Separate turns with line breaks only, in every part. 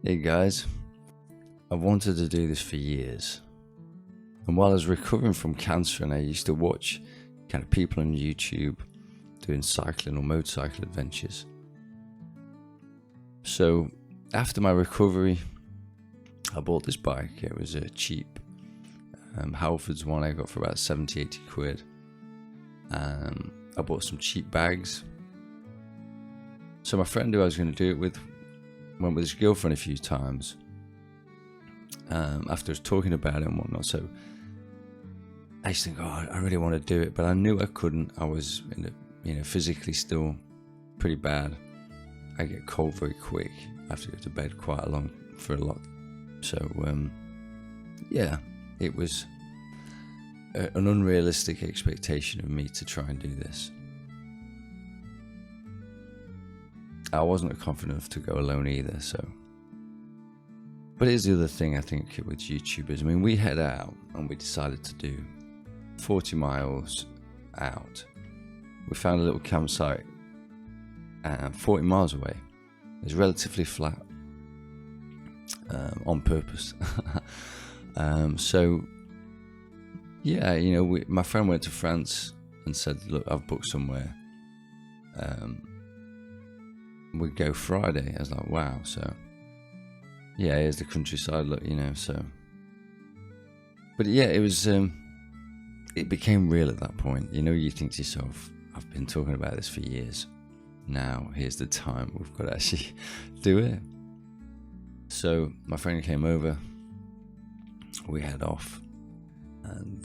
Hey guys, I've wanted to do this for years. And while I was recovering from cancer and I used to watch kind of people on YouTube doing cycling or motorcycle adventures. So after my recovery, I bought this bike. It was a cheap Halfords one I got for about 70-80 quid. I bought some cheap bags. So my friend who I was going to do it with went with his girlfriend a few times after I was talking about it and whatnot. So I used to think, I really want to do it, but I knew I couldn't. I was physically still pretty bad. I get cold very quick. I have to go to bed quite for a lot. So it was an unrealistic expectation of me to try and do this. I wasn't confident enough to go alone either, so. But here's the other thing I think with YouTubers. I mean, we head out and we decided to do 40 miles out. We found a little campsite 40 miles away. It's relatively flat on purpose. My friend went to France and said, look, I've booked somewhere. We'd go Friday. I was like, wow. So yeah, here's the countryside, look, so. But yeah, it was, it became real at that point. You think to yourself, I've been talking about this for years. Now, here's the time we've got to actually do it. So my friend came over, we head off, and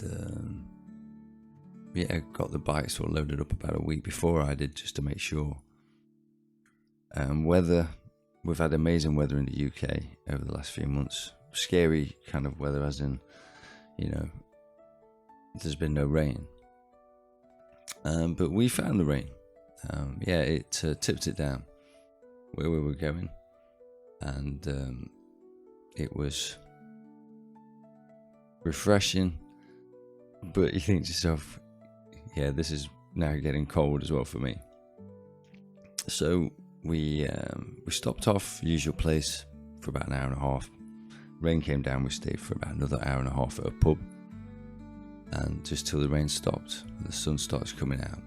got the bikes all loaded up about a week before I did, just to make sure. Weather, we've had amazing weather in the UK over the last few months. Scary kind of weather, as in, there's been no rain. But we found the rain. It tipped it down where we were going, and it was refreshing. But you think to yourself, yeah, this is now getting cold as well for me. So we stopped off, usual place, for about an hour and a half. Rain came down, we stayed for about another hour and a half at a pub, and just till the rain stopped, the sun starts coming out.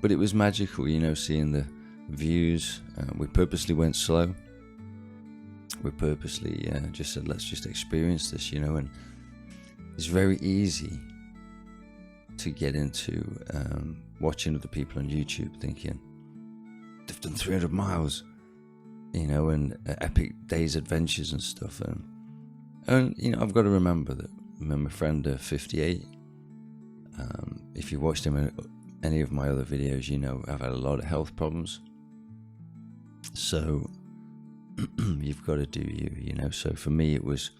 But it was magical, seeing the views. We purposely went slow. We purposely just said, let's just experience this, and it's very easy to get into watching other people on YouTube thinking, they've done 300 miles, and epic days adventures and stuff. And I've got to remember that my friend 58, if you watched him in any of my other videos, I've had a lot of health problems. So you've got to do you, So for me it was,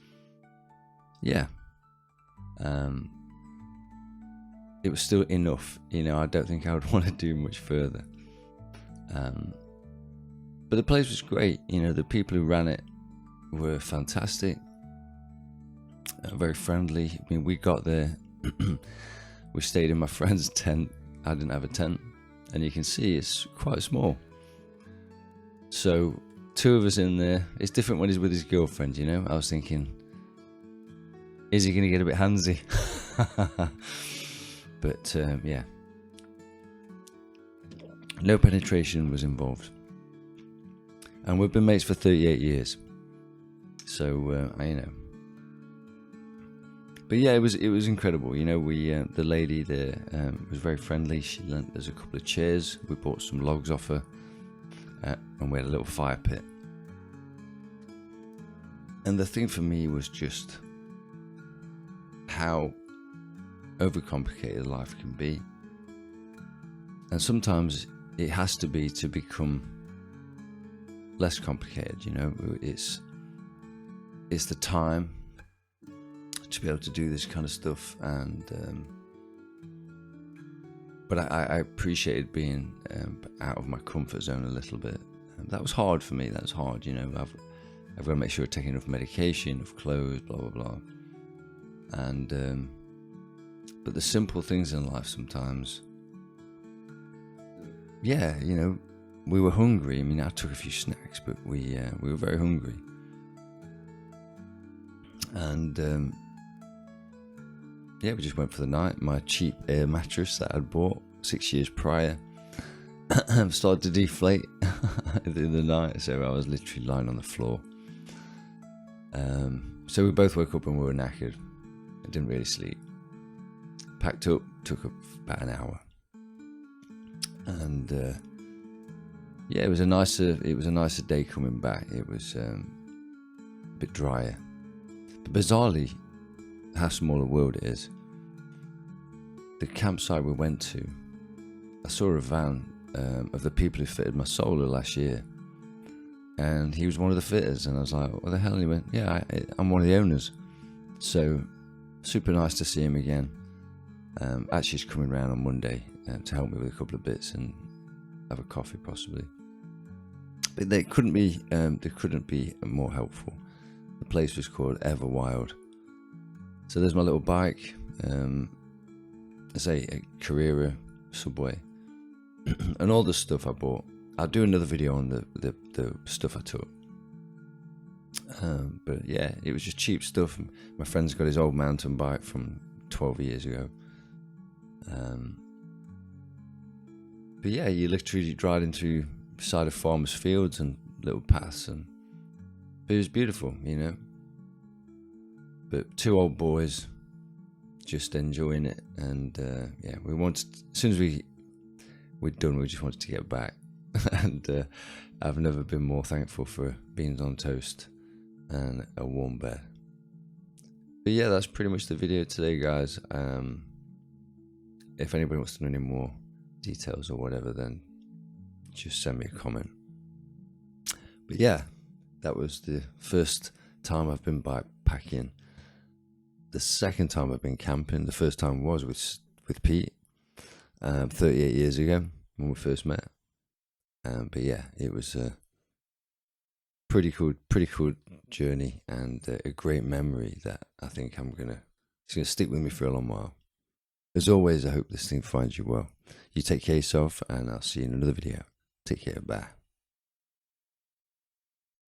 it was still enough. I don't think I would want to do much further. But the place was great. The people who ran it were fantastic, very friendly. I mean, we got there, we stayed in my friend's tent. I didn't have a tent, and you can see it's quite small. So 2 of us in there. It's different when he's with his girlfriend, I was thinking, is he going to get a bit handsy? But no penetration was involved. And we've been mates for 38 years. So, But yeah, it was incredible. The lady there was very friendly. She lent us a couple of chairs. We bought some logs off her, and we had a little fire pit. And the thing for me was just how overcomplicated life can be. And sometimes it has to be to become less complicated. It's the time to be able to do this kind of stuff, and but I appreciated being out of my comfort zone a little bit. That was hard for me. That was hard. I've got to make sure I take enough medication, enough clothes, blah blah blah. And but the simple things in life sometimes, we were hungry. I mean, I took a few snacks, but we were very hungry. And yeah, we just went for the night. My cheap air mattress that I'd bought 6 years prior started to deflate in the night, so I was literally lying on the floor. So we both woke up and we were knackered. I didn't really sleep. Packed up, took up about an hour, and yeah, it was a nicer day coming back. It was a bit drier, but bizarrely, how small the world it is. The campsite we went to, I saw a van of the people who fitted my solar last year, and he was one of the fitters, and I was like, what the hell? And he went, yeah, I'm one of the owners. So super nice to see him again. Actually, he's coming around on Monday to help me with a couple of bits and have a coffee possibly. But they couldn't be more helpful. The place was called Everwild. So there's my little bike. It's a Carrera Subway, and all the stuff I bought. I'll do another video on the stuff I took. But yeah, it was just cheap stuff. My friend's got his old mountain bike from 12 years ago. But yeah, you literally drive into side of farmers' fields and little paths, and it was beautiful, you know. But two old boys just enjoying it, and yeah, we wanted, as soon as we'd done, we just wanted to get back. And I've never been more thankful for beans on toast and a warm bed. But yeah, that's pretty much the video today, guys. If anybody wants to know any more details or whatever, then just send me a comment. But yeah, that was the first time I've been bikepacking. The second time I've been camping. The first time was with Pete, 38 years ago when we first met. But yeah, it was a pretty cool journey, and a great memory that I think it's gonna stick with me for a long while. As always, I hope this thing finds you well. You take care of yourself, and I'll see you in another video. Take care, bye.